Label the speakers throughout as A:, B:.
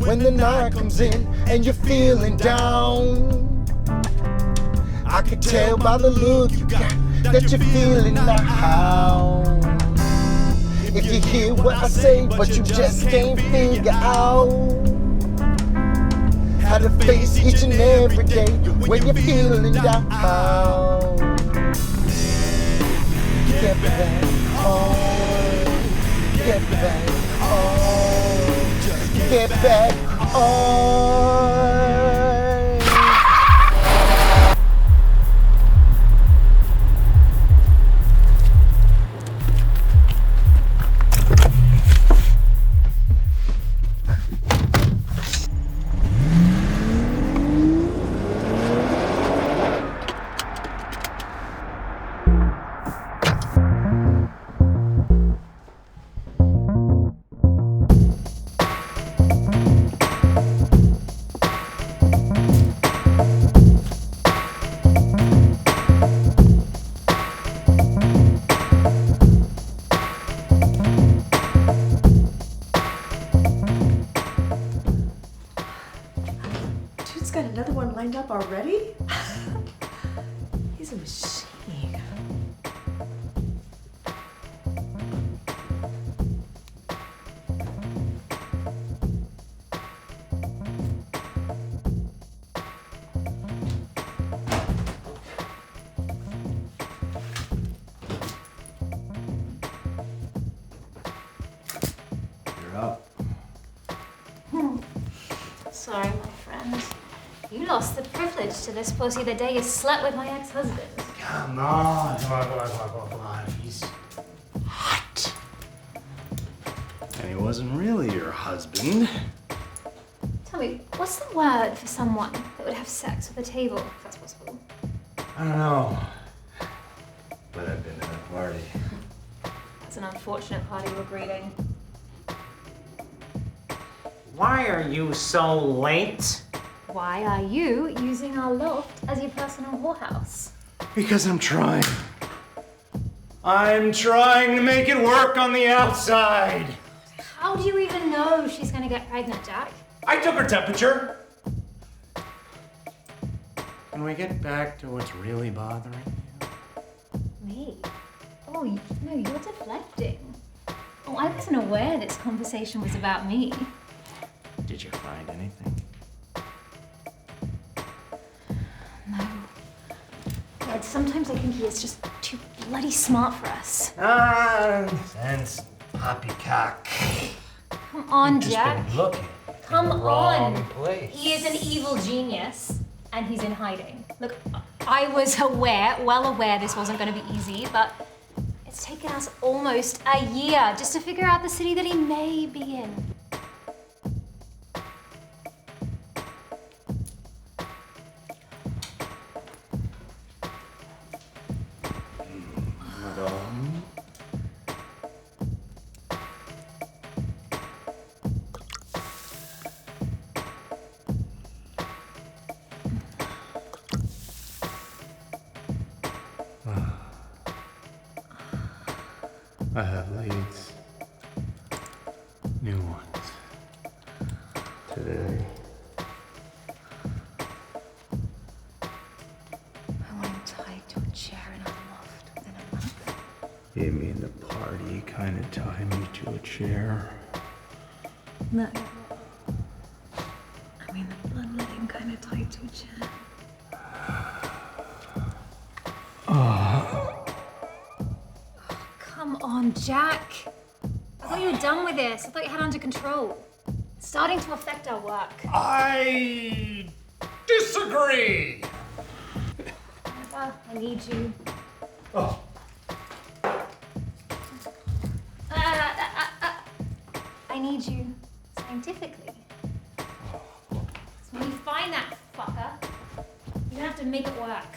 A: when the night comes in and you're feeling down. I could tell by the look you got that you're feeling down. If you hear what I say, but you just can't figure out how to face each and every day when you're feeling down. Get back on, get back on, just get back on.
B: Already? He's a machine.
C: You're up.
D: Sorry, my friend. You lost the privilege to this pussy the day you slept with my ex-husband.
C: Come on. He's hot. And he wasn't really your husband.
D: Tell me, what's the word for someone that would have sex at the table, if that's possible?
C: I don't know. But I've been to that party.
D: That's an unfortunate party we're greeting.
E: Why are you so late?
D: Why are you using our loft as your personal whorehouse?
C: Because I'm trying. I'm trying to make it work on the outside.
D: How do you even know she's gonna get pregnant, Jack?
C: I took her temperature. Can we get back to what's really bothering you?
D: Me? Oh, no, you're deflecting. Oh, I wasn't aware this conversation was about me.
C: Did you find anything?
D: No. Yeah, sometimes I think he is just too bloody smart for us.
C: Nonsense, poppycock.
D: Come on,
C: You've just
D: Jack.
C: been looking
D: Come
C: in the wrong
D: on.
C: place.
D: He is an evil genius, and he's in hiding. Look, I was well aware this wasn't going to be easy, but it's taken us almost a year just to figure out the city that he may be in.
C: I have leads. New ones. Today.
D: I want him tied to a chair in our loft within a month.
C: You mean the party kind of tied me to a chair?
D: No. I mean the bloodletting kind of tied to a chair. Come on, Jack. I thought you were done with this. I thought you had it under control. It's starting to affect our work.
C: I disagree!
D: I need you.
C: Oh.
D: I need you scientifically. So when you find that fucker, you're gonna have to make it work.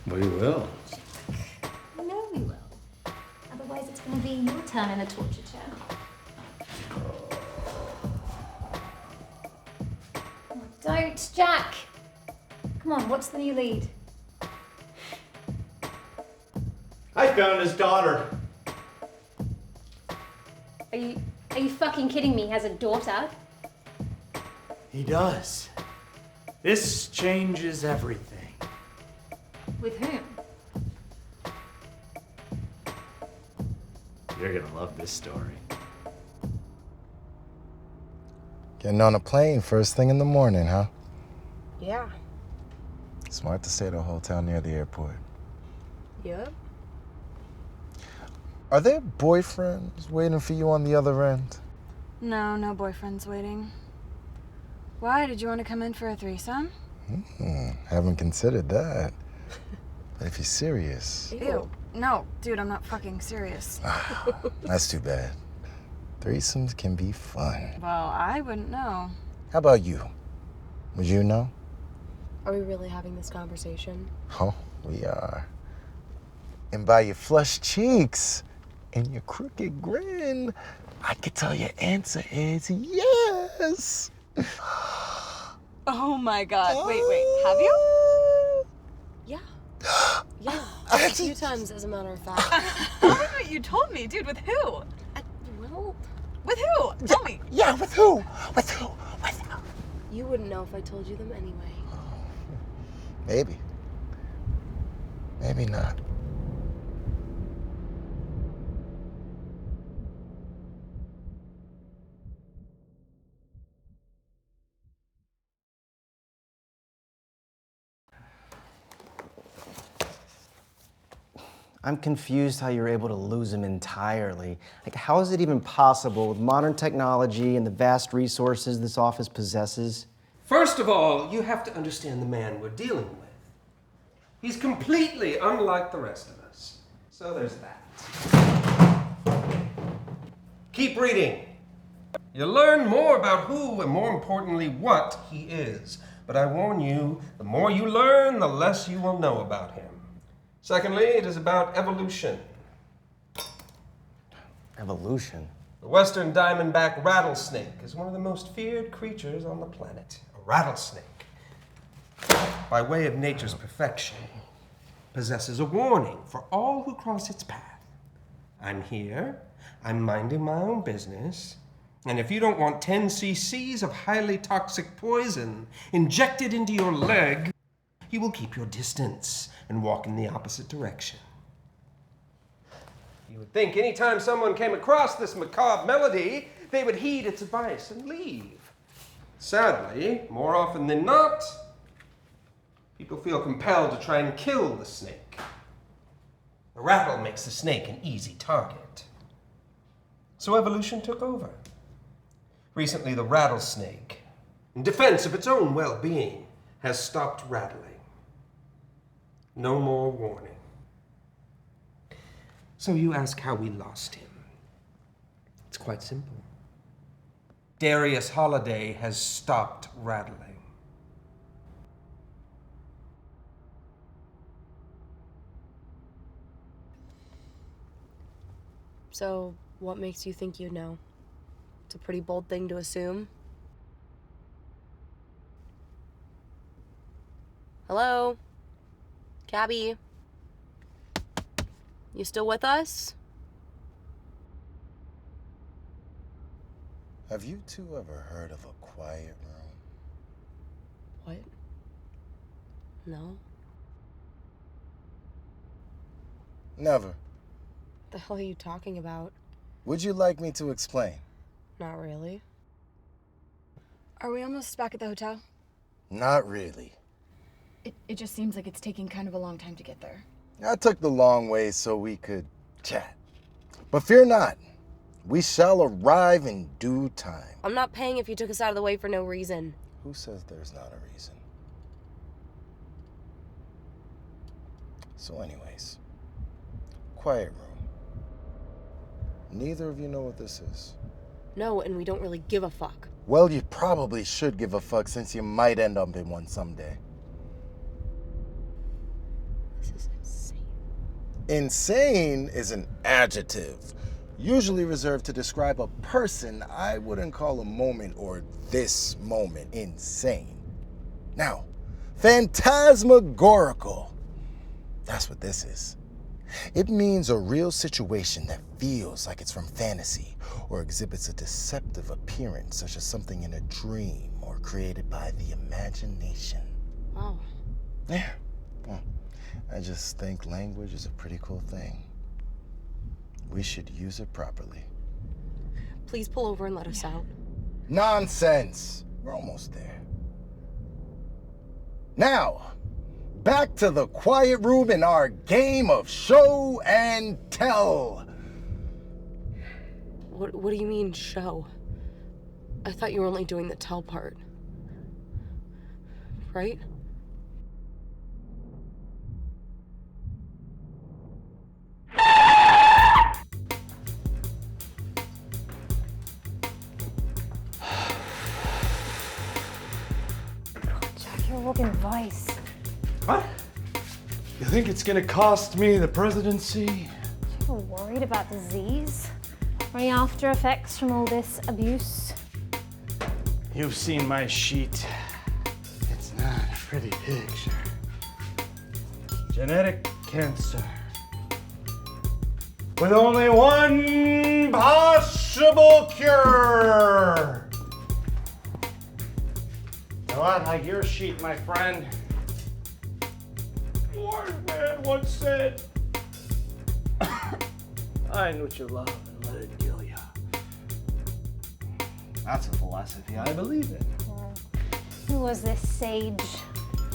C: We will.
D: You know we will. Otherwise it's gonna be your turn in the torture chair. Oh, don't, Jack! Come on, what's the new lead?
C: I found his daughter.
D: Are you fucking kidding me? He has a daughter.
C: He does. This changes everything.
D: With whom?
C: You're gonna love this story.
A: Getting on a plane first thing in the morning, huh?
B: Yeah.
A: Smart to stay at a hotel near the airport.
B: Yep.
A: Are there boyfriends waiting for you on the other end?
F: No, no boyfriends waiting. Why? Did you want to come in for a threesome?
A: Haven't considered that. But if you're serious...
F: Ew. No, dude, I'm not fucking serious.
A: That's too bad. Threesomes can be fun.
F: Well, I wouldn't know.
A: How about you? Would you know?
B: Are we really having this conversation?
A: Oh, we are. And by your flushed cheeks and your crooked grin, I could tell your answer is yes.
F: Oh my god. Wait, have you?
B: Yeah. Yeah. A few times, as a matter of fact.
F: Oh, wait, you told me, dude. With who?
B: Well,
F: With who? Tell me.
A: Yeah, with who? With who? With who?
B: you wouldn't know if I told you them anyway.
A: Maybe. Maybe not.
G: I'm confused how you're able to lose him entirely. Like, how is it even possible with modern technology and the vast resources this office possesses?
H: First of all, you have to understand the man we're dealing with. He's completely unlike the rest of us. So there's that. Keep reading. You'll learn more about who and, more importantly, what he is. But I warn you, the more you learn, the less you will know about him. Secondly, it is about evolution.
G: Evolution?
H: The western diamondback rattlesnake is one of the most feared creatures on the planet. A rattlesnake, by way of nature's perfection, possesses a warning for all who cross its path. I'm here, I'm minding my own business, and if you don't want 10 cc's of highly toxic poison injected into your leg, you will keep your distance and walk in the opposite direction. You would think anytime someone came across this macabre melody, they would heed its advice and leave. Sadly, more often than not, people feel compelled to try and kill the snake. The rattle makes the snake an easy target. So evolution took over. Recently, the rattlesnake, in defense of its own well-being, has stopped rattling. No more warning. So you ask how we lost him. It's quite simple. Darius Holiday has stopped rattling.
B: So, what makes you think you know? It's a pretty bold thing to assume. Hello? Cabby? You still with us?
A: Have you two ever heard of a quiet room?
B: What? No?
A: Never.
B: The hell are you talking about?
A: Would you like me to explain?
B: Not really.
F: Are we almost back at the hotel?
A: Not really.
F: It just seems like it's taking kind of a long time to get there.
A: I took the long way so we could chat. But fear not, we shall arrive in due time.
B: I'm not paying if you took us out of the way for no reason.
A: Who says there's not a reason? So anyways, quiet room. Neither of you know what this is.
B: No, and we don't really give a fuck.
A: Well, you probably should give a fuck since you might end up in one someday.
B: This is insane.
A: Insane is an adjective, usually reserved to describe a person. I wouldn't call a moment or this moment insane. Now, phantasmagorical. That's what this is. It means a real situation that feels like it's from fantasy or exhibits a deceptive appearance, such as something in a dream or created by the imagination.
B: Wow.
A: Yeah. Well, I just think language is a pretty cool thing. We should use it properly.
B: Please pull over and let us out.
A: Nonsense! We're almost there. Now, back to the quiet room in our game of show and tell.
B: What do you mean, show? I thought you were only doing the tell part. Right?
D: Jack, you're walking vice.
C: What? You think it's gonna cost me the presidency?
D: You're worried about disease? Or any after effects from all this abuse?
C: You've seen my sheet. It's not a pretty picture. Genetic cancer. With only one possible cure. A lot like your sheet, my friend. Wise man once said, find what you love and let it kill you. That's a philosophy I believe in.
D: Who was this sage?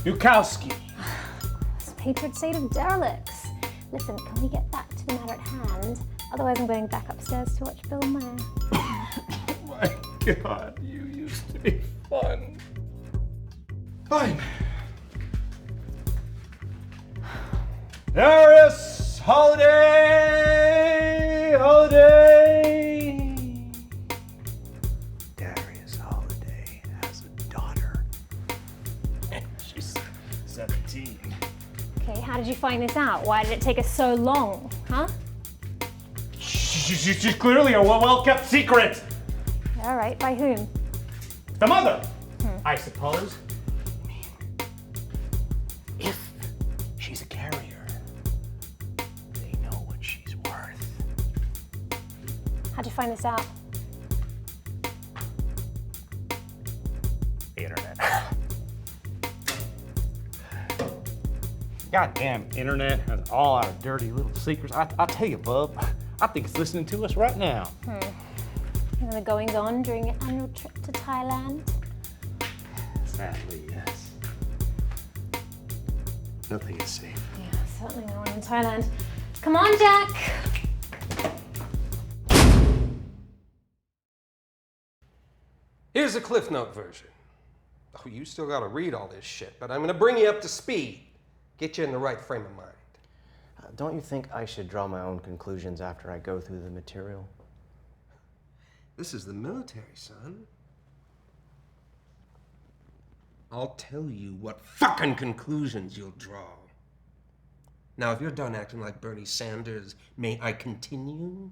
C: Bukowski.
D: This patron saint of derelicts. Listen, can we get back to the matter at hand? Otherwise I'm going back upstairs to watch Bill Maher.
C: Oh my God, you used to be fun. Fine. Darius, holiday. Darius Holiday has a daughter. She's 17.
D: Okay, how did you find this out? Why did it take us so long, huh?
C: She's clearly a well-kept secret.
D: All right, by whom?
C: The mother, I suppose. If she's a carrier, they know what she's worth.
D: How'd you find this out?
C: The internet. Goddamn internet has all our dirty little secrets. I tell you, bub, I think it's listening to us right now.
D: And the goings on during your annual trip to Thailand?
C: Sadly, yes. Nothing is safe.
D: Yeah, certainly no one in Thailand. Come on, Jack!
H: Here's a Cliff Note version. Oh, you still gotta read all this shit, but I'm gonna bring you up to speed. Get you in the right frame of mind.
G: Don't you think I should draw my own conclusions after I go through the material?
H: This is the military, son. I'll tell you what fucking conclusions you'll draw. Now, if you're done acting like Bernie Sanders, may I continue?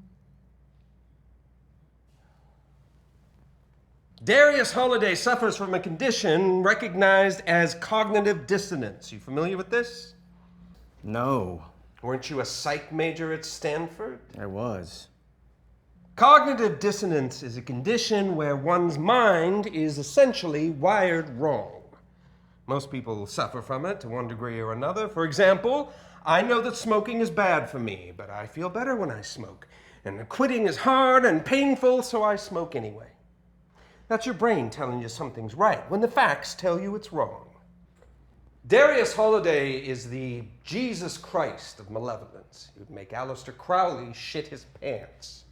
H: Darius Holiday suffers from a condition recognized as cognitive dissonance. You familiar with this?
G: No,
H: Weren't you a psych major at Stanford?
G: I was.
H: Cognitive dissonance is a condition where one's mind is essentially wired wrong. Most people suffer from it to one degree or another. For example, I know that smoking is bad for me, but I feel better when I smoke. And quitting is hard and painful, so I smoke anyway. That's your brain telling you something's right when the facts tell you it's wrong. Darius Holiday is the Jesus Christ of malevolence. He would make Aleister Crowley shit his pants.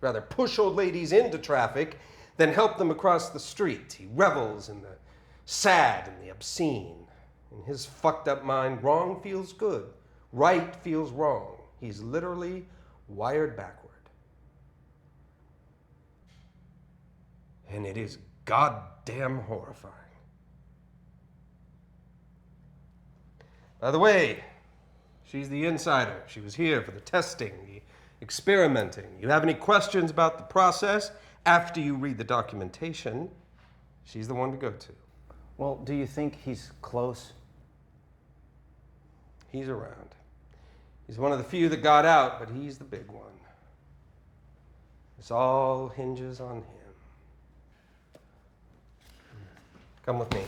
H: Rather push old ladies into traffic than help them across the street. He revels in the sad and the obscene. In his fucked up mind, wrong feels good, right feels wrong. He's literally wired backward. And it is goddamn horrifying. By the way, she's the insider. She was here for the testing, the experimenting. You have any questions about the process after you read the documentation, she's the one to go to.
G: Well, do you think he's close?
H: He's around. He's one of the few that got out, but he's the big one. This all hinges on him. Come with me.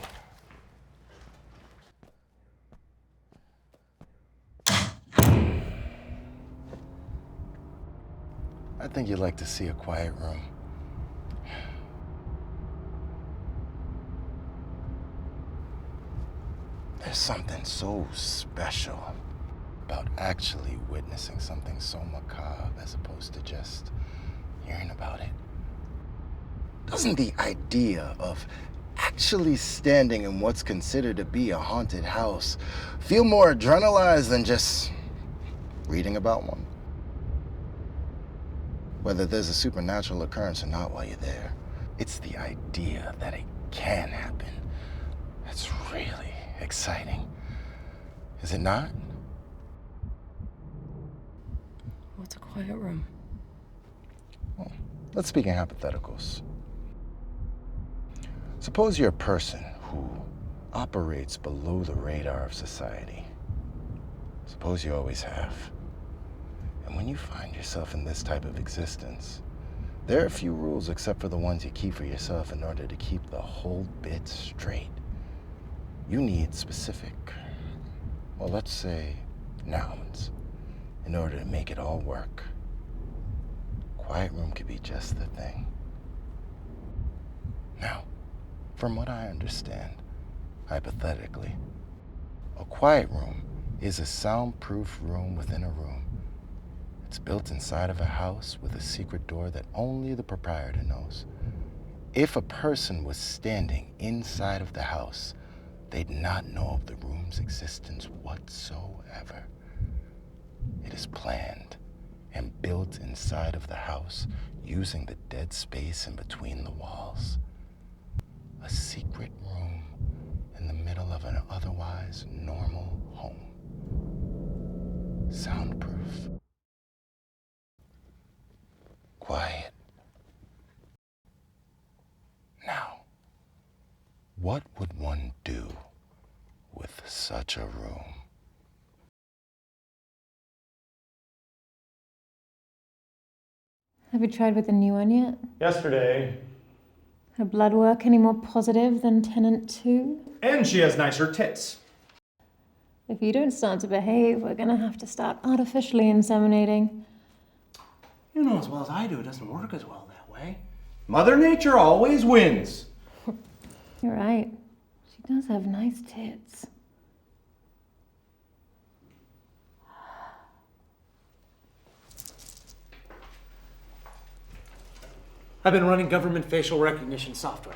A: I think you'd like to see a quiet room. There's something so special about actually witnessing something so macabre as opposed to just hearing about it. Doesn't the idea of actually standing in what's considered to be a haunted house feel more adrenalized than just reading about one? Whether there's a supernatural occurrence or not while you're there, it's the idea that it can happen that's really exciting. Is it not?
B: What's a quiet room?
A: Well, let's speak in hypotheticals. Suppose you're a person who operates below the radar of society. Suppose you always have. And when you find yourself in this type of existence, there are a few rules except for the ones you keep for yourself in order to keep the whole bit straight. You need specific, well, let's say, nouns in order to make it all work. Quiet room could be just the thing. Now, from what I understand, hypothetically, a quiet room is a soundproof room within a room. It's built inside of a house with a secret door that only the proprietor knows. If a person was standing inside of the house, they'd not know of the room's existence whatsoever. It is planned and built inside of the house using the dead space in between the walls. A secret room in the middle of an otherwise normal home. Soundproof. Quiet. Now, what would one do with such a room?
I: Have you tried with the new one yet?
J: Yesterday.
I: Her blood work any more positive than Tenant 2?
J: And she has nicer tits.
I: If you don't start to behave, we're gonna have to start artificially inseminating.
J: You know as well as I do, it doesn't work as well that way. Mother Nature always wins.
I: You're right. She does have nice tits.
J: I've been running government facial recognition software.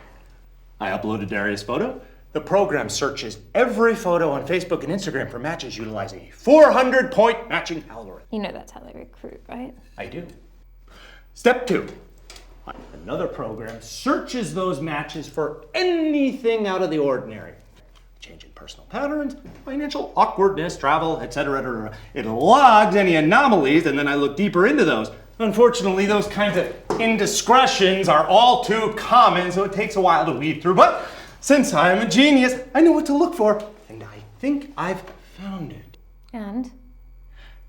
J: I uploaded Darius' photo. The program searches every photo on Facebook and Instagram for matches utilizing a 400-point matching algorithm.
I: You know that's how they recruit, right?
J: I do. Step 2. Another program searches those matches for anything out of the ordinary. Change in personal patterns, financial awkwardness, travel, etc. It logs any anomalies, and then I look deeper into those. Unfortunately, those kinds of indiscretions are all too common, so it takes a while to weed through. But since I'm a genius, I know what to look for, and I think I've found it.
I: And?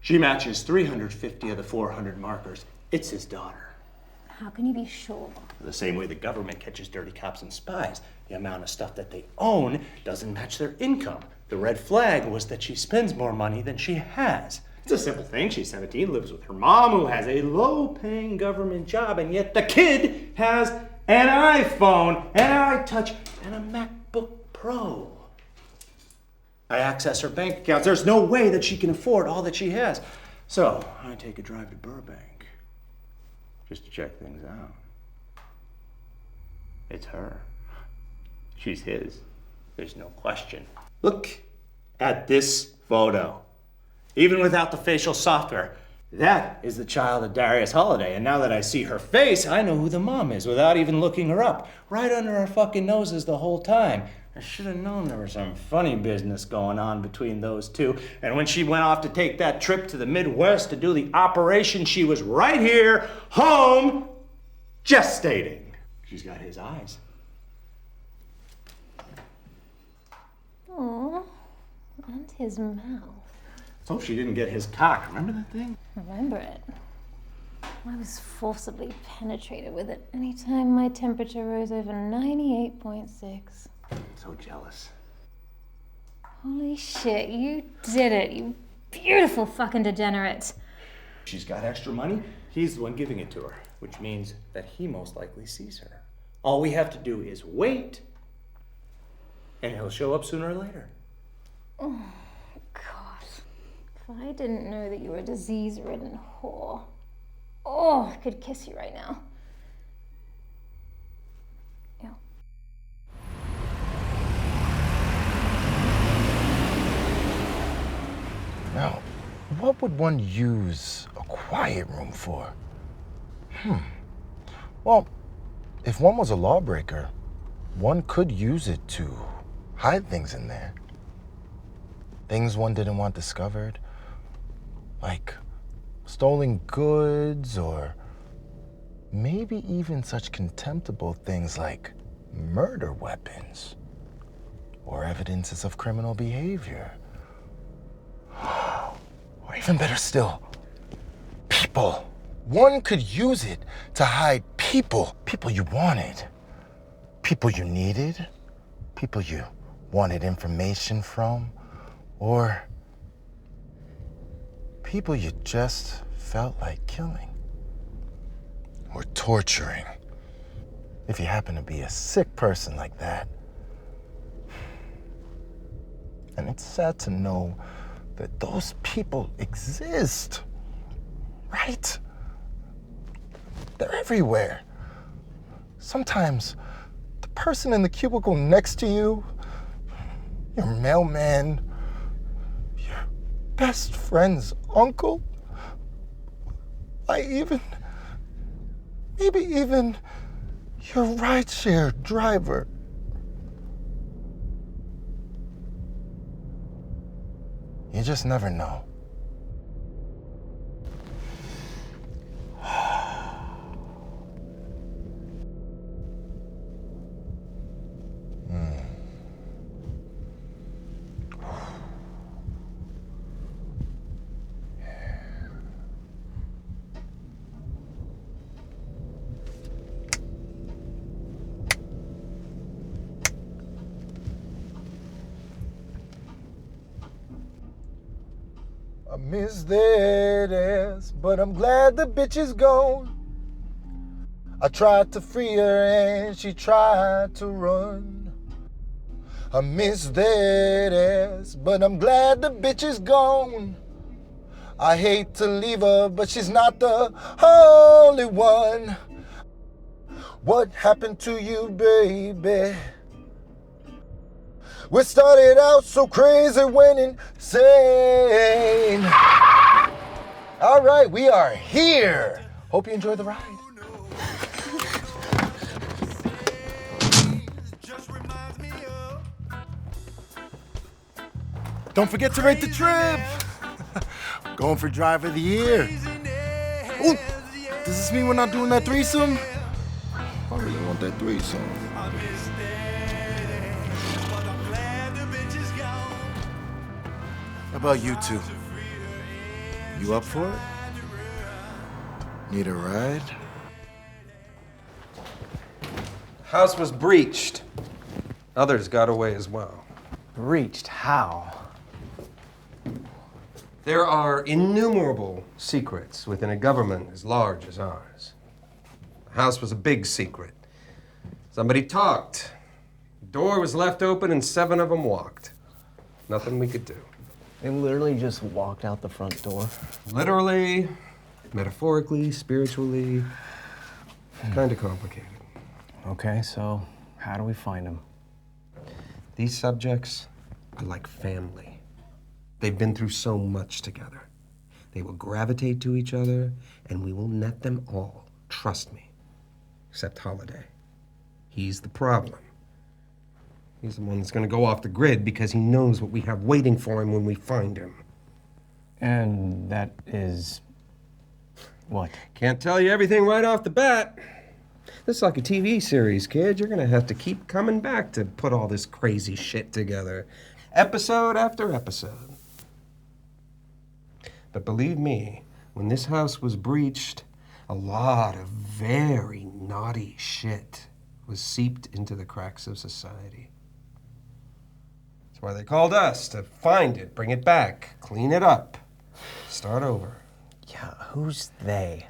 J: She matches 350 of the 400 markers. It's his daughter.
I: How can you be sure?
J: The same way the government catches dirty cops and spies. The amount of stuff that they own doesn't match their income. The red flag was that she spends more money than she has. It's a simple thing. She's 17, lives with her mom, who has a low-paying government job, and yet the kid has an iPhone, an iTouch, and a MacBook Pro. I access her bank accounts. There's no way that she can afford all that she has. So I take a drive to Burbank just to check things out. It's her. She's his. There's no question. Look at this photo. Even without the facial software, that is the child of Darius Holiday. And now that I see her face, I know who the mom is without even looking her up. Right under our fucking noses the whole time. I should have known there was some funny business going on between those two. And when she went off to take that trip to the Midwest to do the operation, she was right here, home, gestating. She's got his eyes.
I: Aww, and his mouth.
J: So she didn't get his cock. Remember that thing?
I: Remember it? I was forcibly penetrated with it anytime my temperature rose over 98.6.
J: So jealous.
I: Holy shit, you did it, you beautiful fucking degenerate.
J: She's got extra money. He's the one giving it to her, which means that he most likely sees her. All we have to do is wait, and he'll show up sooner or later.
I: Oh, God. If I didn't know that you were a disease-ridden whore, oh, I could kiss you right now. Ew.
A: Now, what would one use a quiet room for? Well, if one was a lawbreaker, one could use it to hide things in there. Things one didn't want discovered, like stolen goods, or maybe even such contemptible things like murder weapons or evidences of criminal behavior. Or even better still, people. One could use it to hide people. People you wanted. People you needed. People you wanted information from. Or people you just felt like killing. Or torturing. If you happen to be a sick person like that. And it's sad to know that those people exist, right? They're everywhere. Sometimes the person in the cubicle next to you, your mailman, your best friend's uncle, maybe even your rideshare driver. You just never know. I miss that ass, but I'm glad the bitch is gone. I tried to free her and she tried to run. I miss that ass, but I'm glad the bitch is gone. I hate to leave her, but she's not the only one. What happened to you, baby? We started out so crazy, went insane. All right, we are here. Hope you enjoyed the ride. Don't forget to rate the trip. Going for driver of the year. Ooh, does this mean we're not doing that threesome? I really want that threesome. How about you two? You up for it? Need a ride?
H: House was breached. Others got away as well.
G: Breached? How?
H: There are innumerable secrets within a government as large as ours. The house was a big secret. Somebody talked. The door was left open and 7 of them walked. Nothing we could do.
G: They literally just walked out the front door.
H: Literally, metaphorically, spiritually, kind of complicated.
G: Okay, so how do we find them?
H: These subjects are like family. They've been through so much together. They will gravitate to each other, and we will net them all. Trust me. Except Holiday. He's the problem. He's the one that's gonna go off the grid because he knows what we have waiting for him when we find him.
G: And that is what?
H: Can't tell you everything right off the bat. This is like a TV series, kid. You're gonna have to keep coming back to put all this crazy shit together. Episode after episode. But believe me, when this house was breached, a lot of very naughty shit was seeped into the cracks of society. That's why they called us, to find it, bring it back, clean it up, start over.
G: Yeah, who's they?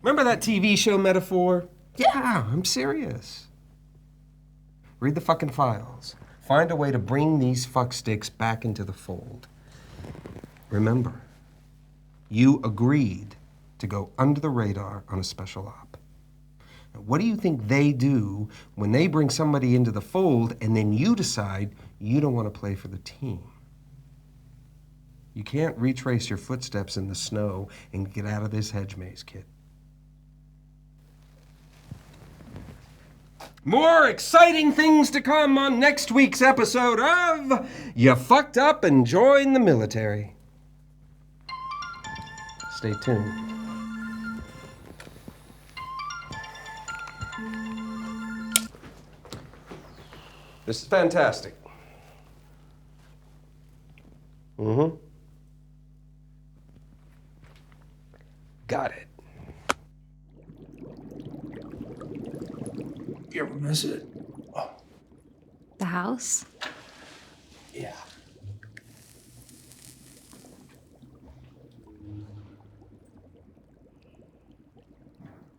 H: Remember that TV show metaphor? Yeah, I'm serious. Read the fucking files. Find a way to bring these fucksticks back into the fold. Remember, you agreed to go under the radar on a special op. Now, what do you think they do when they bring somebody into the fold and then you decide you don't want to play for the team? You can't retrace your footsteps in the snow and get out of this hedge maze, kid. More exciting things to come on next week's episode of You Fucked Up and Joined the Military. Stay tuned. This is fantastic. Got it.
A: You ever miss it?
I: The house?
A: Yeah.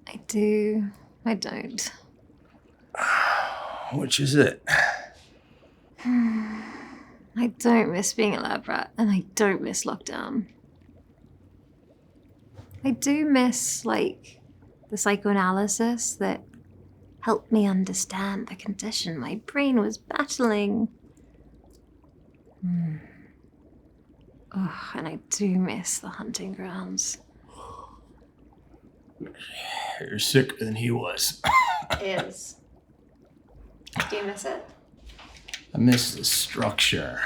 I: I do. I don't.
A: Which is it?
I: I don't miss being a lab rat, and I don't miss lockdown. I do miss, like, the psychoanalysis that helped me understand the condition my brain was battling. Oh, and I do miss the hunting grounds.
A: You're sicker than he was.
I: Is. Do you miss it?
A: I miss the structure.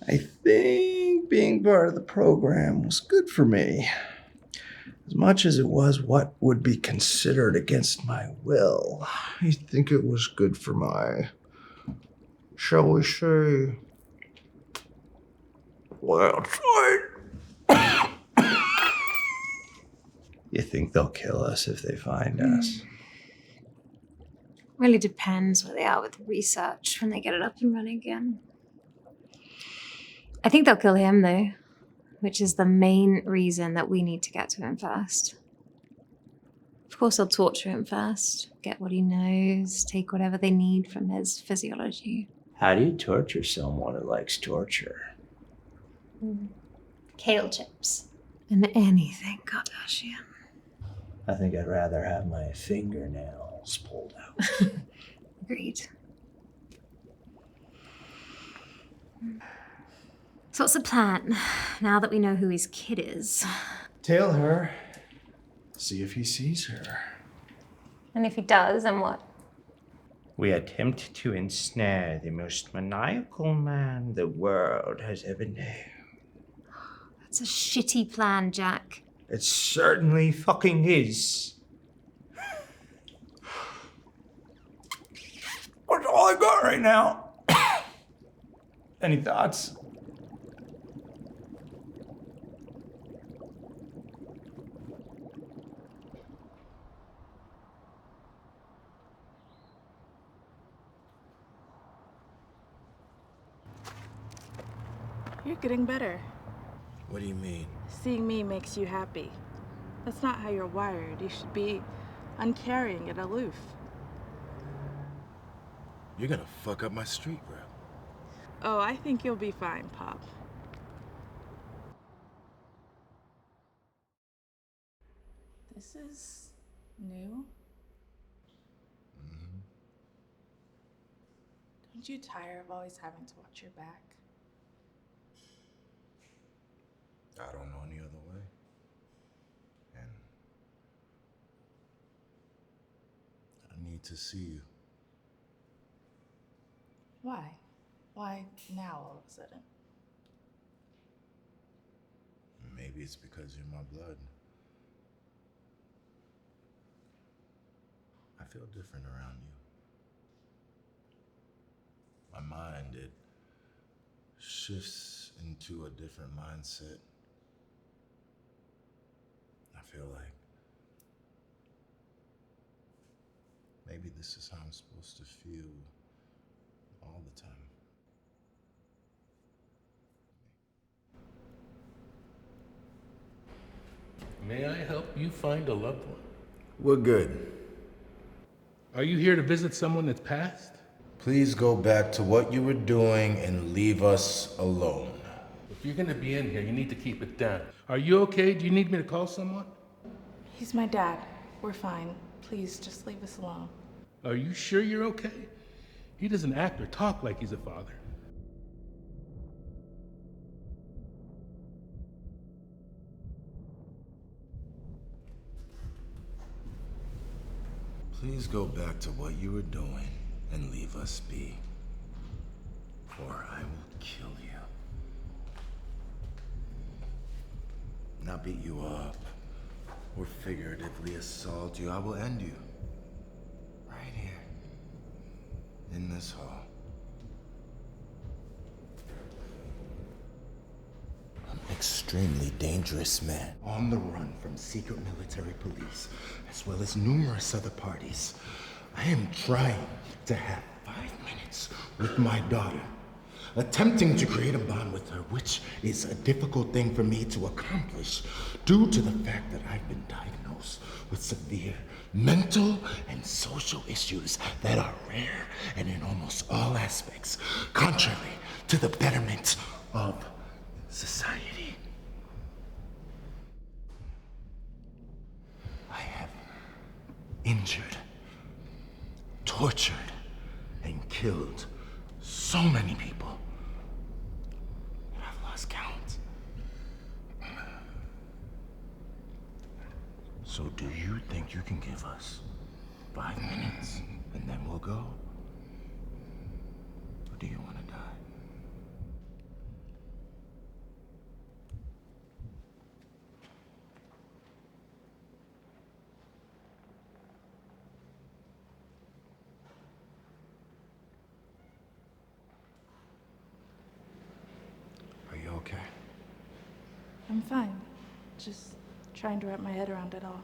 A: I think being part of the program was good for me. As much as it was what would be considered against my will, I think it was good for my, shall we say, wild side. You think they'll kill us if they find us?
I: Really depends where they are with the research when they get it up and running again. I think they'll kill him, though, which is the main reason that we need to get to him first. Of course, they'll torture him first, get what he knows, take whatever they need from his physiology.
J: How do you torture someone who likes torture?
I: Kale chips. And anything Kardashian.
J: I think I'd rather have my fingernails pulled out.
I: Agreed. So what's the plan, now that we know who his kid is?
A: Tail her. See if he sees her.
I: And if he does, then what?
J: We attempt to ensnare the most maniacal man the world has ever known.
I: That's a shitty plan, Jack.
J: It certainly fucking is.
A: That's all I got right now. Any thoughts?
F: You're getting better.
A: What do you mean?
F: Seeing me makes you happy. That's not how you're wired. You should be uncaring and aloof.
K: You're gonna fuck up my street rep.
F: Oh, I think you'll be fine, Pop. This is new. Don't you tire of always having to watch your back?
K: I don't know any other way. And I need to see you.
F: Why? Why now all of a sudden?
K: Maybe it's because you're my blood. I feel different around you. My mind, it shifts into a different mindset. I feel like maybe this is how I'm supposed to feel all the time.
L: May I help you find a loved one?
K: We're good.
L: Are you here to visit someone that's passed?
K: Please go back to what you were doing and leave us alone.
L: If you're gonna be in here, you need to keep it down. Are you okay? Do you need me to call someone?
M: He's my dad. We're fine. Please, just leave us alone.
L: Are you sure you're okay? He doesn't act or talk like he's a father.
K: Please go back to what you were doing and leave us be, or I will kill you. Not beat you up, or figuratively assault you. I will end you. Right here. In this hall. I'm an extremely dangerous man, on the run from secret military police, as well as numerous other parties. I am trying to have 5 minutes with my daughter, attempting to create a bond with her, which is a difficult thing for me to accomplish due to the fact that I've been diagnosed with severe mental and social issues that are rare and in almost all aspects contrary to the betterment of society. I have injured, tortured, and killed so many people that I've lost count. So do you think you can give us 5 minutes and then we'll go? Or do you want to die? Are you okay?
M: I'm fine. Just trying to wrap my head around it all.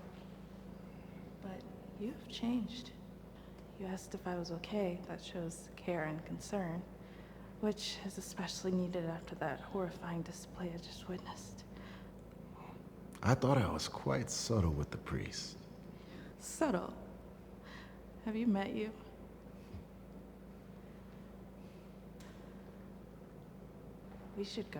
M: But you've changed. You asked if I was okay. That shows care and concern, which is especially needed after that horrifying display I just witnessed.
K: I thought I was quite subtle with the priest.
M: Subtle. Have you met you? We should go.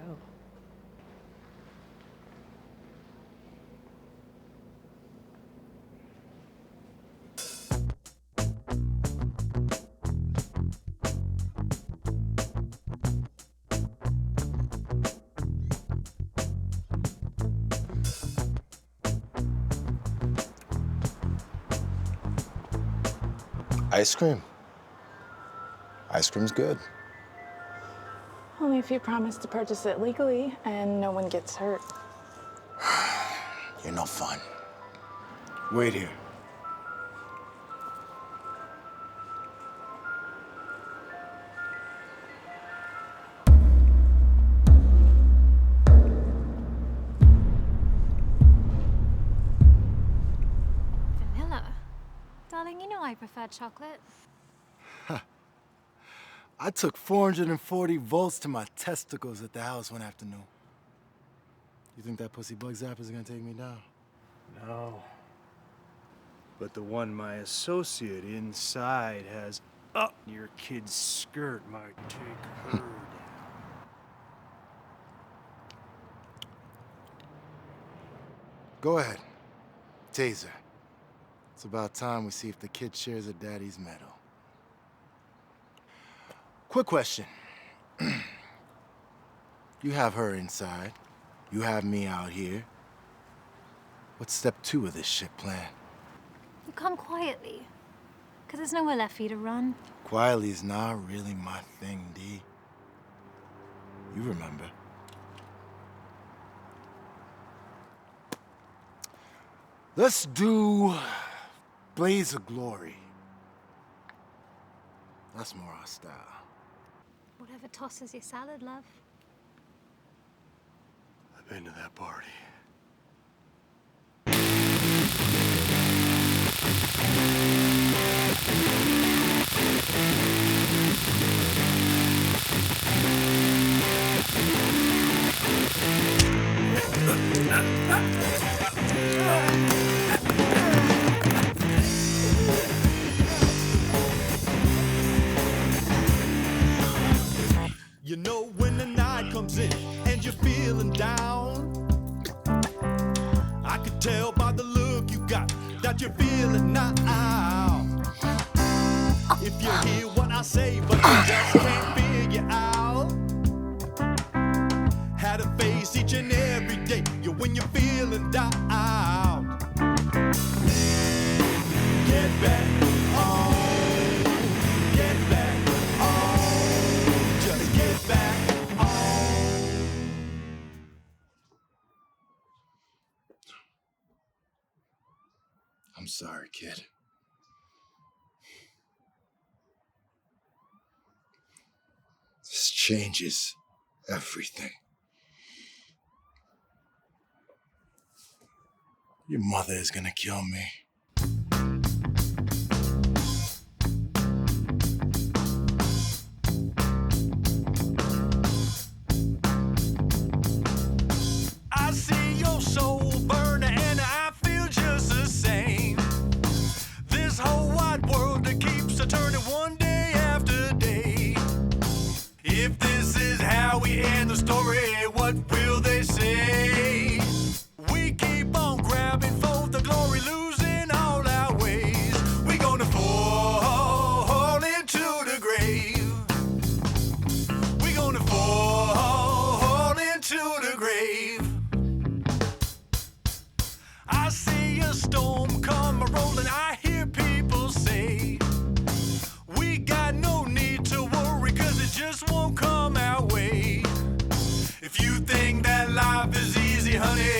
K: Ice cream. Ice cream's good.
M: Only if you promise to purchase it legally and no one gets hurt.
K: You're no fun. Wait here.
D: Vanilla? Darling, you know I prefer chocolate.
N: I took 440 volts to my testicles at the house one afternoon. You think that pussy bug zapper is gonna take me down?
O: No. But the one my associate inside has up your kid's skirt might take her down.
N: Go ahead. Taser. It's about time we see if the kid shares her daddy's medal. Quick question. You have her inside. You have me out here. What's step 2 of this shit plan?
D: You come quietly, because there's nowhere left for you to run.
N: Quietly is not really my thing, D. You remember. Let's do Blaze of Glory. That's more our style.
D: Whatever tosses your salad, love.
O: been to that party.
P: You know when the night comes in and you're feeling down, I can tell by the look you got that you're feeling now. If you hear what I say but you just can't figure out how to face each and every day when you're feeling down, get back on, get back on, just get back on.
K: I'm sorry, kid. This changes everything. Your mother is gonna kill me.
P: I see your soul burn and I feel just the same. This whole wide world that keeps turning one day after day. If this is how we end the story, what will they say? We keep on grabbing for the glory, losing all our ways. We're gonna fall into the grave. We're gonna fall into the grave. I see a storm come rolling, I hear people say, we got no need to worry, cause it just won't come our way. If you think that life is easy, honey,